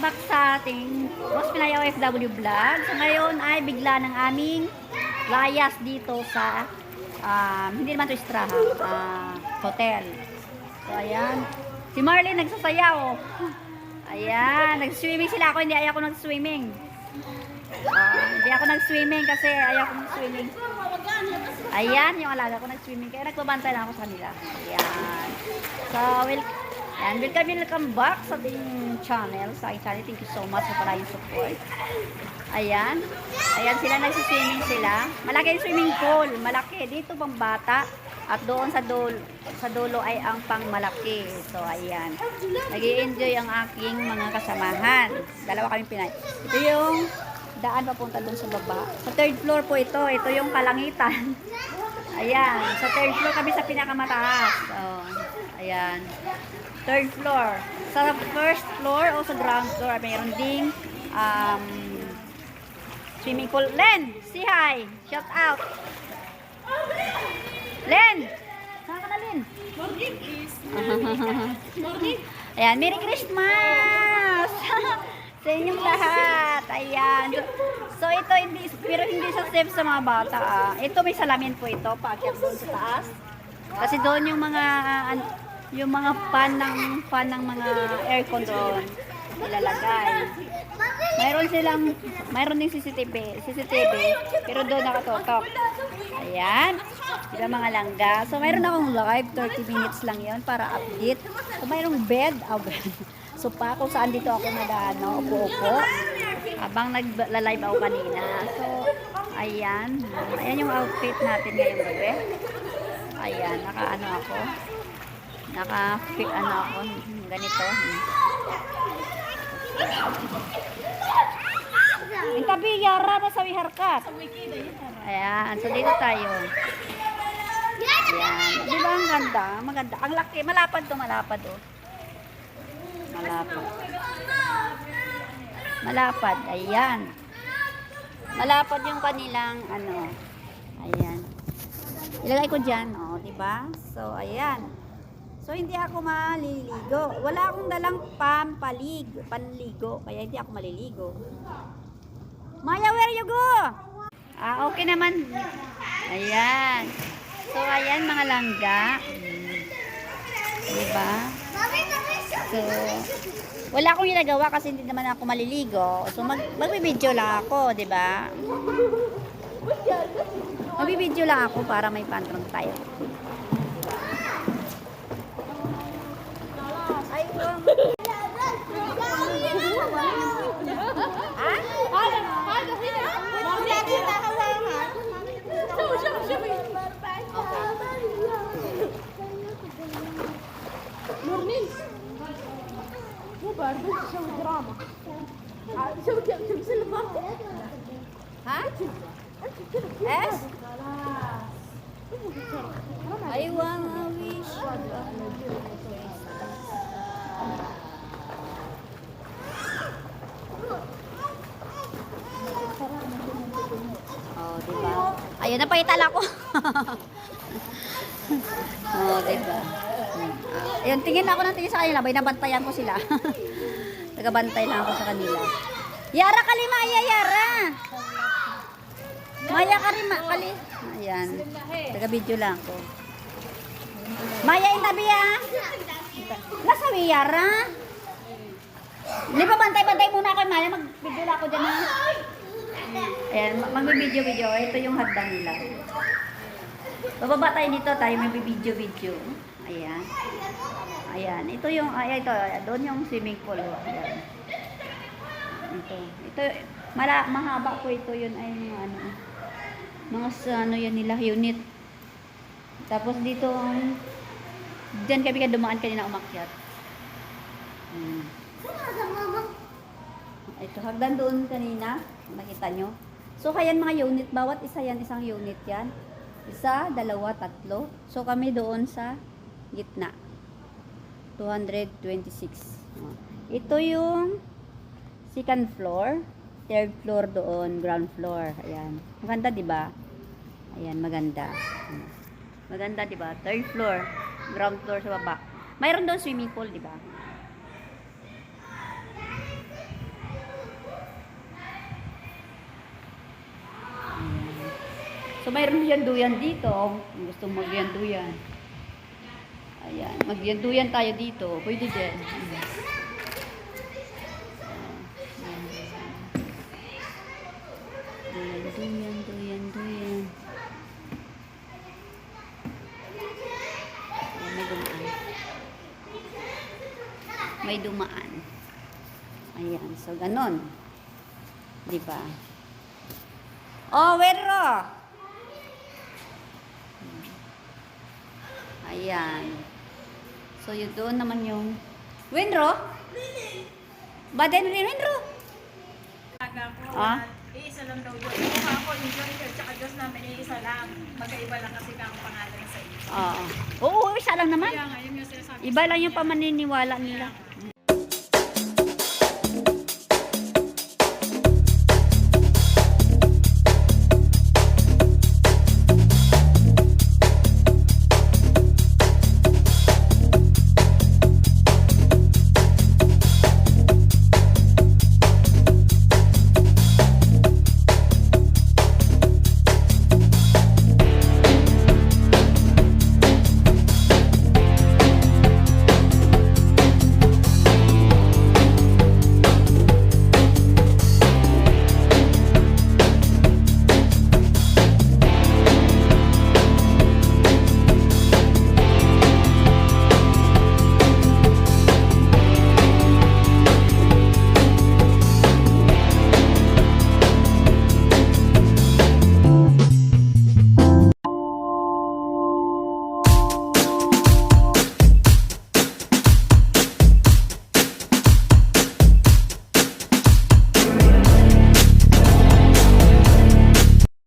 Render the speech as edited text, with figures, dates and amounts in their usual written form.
welcome back sa ating Boss Pinay OFW vlog. So ngayon ay bigla ng aming layas dito sa hindi naman to istrahan, hotel. So ayan, si Marlene nagsasayaw. Ayan, nag-swimming sila. Ako hindi, ayaw ko nag-swimming. Hindi ako nag-swimming kasi ayaw ko nag-swimming. Ayan, yung alaga ko nag-swimming. Kaya nagbabantay lang ako sa kanila. Ayan. So, welcome back sa ating channel. Sa aking channel, thank you so much sa maraming support. Ayan. Ayan sila, nagsiswimming sila. Malaki yung swimming pool. Malaki. Dito pang bata. At doon sa dulo ay ang pang malaki. So, ayan. Nag-i-enjoy ang aking mga kasamahan. Dalawa kami Pinay. Ito yung daan papunta doon sa baba. Sa third floor po ito. Ito yung kalangitan. Ayan. Sa third floor kami sa pinakamataas. So, ayan. Third floor. Sa first floor o sa ground floor, mayroon ding swimming pool. Len, say hi. Shout out. Len! Saan ka na, Len? Morning is morning. Ayan, Merry Christmas! Sa inyong lahat. Ayan. So, ito pero hindi sa safe sa mga bata. Ito may salamin po ito. Paakyat doon sa taas. Kasi doon yung mga fan ng mga aircon doon nilalagay. Mayroon ding CCTV, pero doon nakatutok. Ayan. Diba mga langga? So, mayroon akong live, 30 minutes lang yon para update. So, mayroong bed. So, pa kung saan dito ako upo-upo. Habang nagla-live ako kanina. So, ayan. Ayan yung outfit natin ngayong gabi. Ayan, naka-fit ako. Ganito. Yung tabi, Yara, nasa wiharkat. Ayan, so dito tayo. Ayan, di ba ang ganda? Maganda. Ang laki, malapad to. Malapad, ayan. Malapad yung kanilang, ayan. Ilagay ko dyan, di ba? So, ayan. So, hindi ako maliligo. Wala akong dalang panligo. Kaya hindi ako maliligo. Maya, where you go? Okay naman. Ayan. So, ayan mga langga. Diba? So, wala akong ginagawa kasi hindi naman ako maliligo. So, magbibideo lang ako, diba? Magbibideo lang ako para may pantron tayo. Es? I wanna wish diba? Ayun, napakitala ko. Diba? Ayun, tingin sa kanila. Binabantayan ko sila. Nagabantay lang ako sa kanila. Yara Kalimaya, Yara! Maya Kali. Ayan. Taga-video lang ako. Maya intabi Lasawi, Yara. Hindi pa bantay muna ako, Maya. Mag-video lang ako dyan, ha? Ayan, mag-video. Ito yung hadang nila. Bababa tayo dito, may video. Ayan. Ayan, ito yung, doon yung swimming pool. Ayan. Ito, mahaba po ito yun ay mga yan nila, unit. Tapos dito, dyan kami dumaan kanina umakyat. Ito, hagdan doon kanina. Nakita nyo? So, kaya mga unit. Bawat isa yan, isang unit yan. Isa, dalawa, tatlo. So, kami doon sa gitna. 226. Ito yung second floor. Third floor doon. Ground floor. Ayan. Maganda, diba? Ayan, maganda. Maganda, diba? Third floor. Ground floor sa baba. Mayroon doon swimming pool, diba? So, mayroon duyan-duyan dito. Kung gusto mo magduyan-duyan. Ayan. Magduyan tayo dito. Pwede din. Duyan. Ayan, may dumaan. May dumaan. Ayan. So, ganon. Diba? Oh, Wenro! Ayan. So, yun doon naman yung... Wenro? Ba din rin, Wenro? Taga ko, Ah? iisa lang daw yun. Kung ako, enjoy ko, tsaka Diyos namin, iisa lang. Magkaiba lang kasi kang pangalan sa isa. Oo. Oo, isa lang naman. Kaya nga, yun yung sinasabi. Iba lang yung pamaniniwala nila.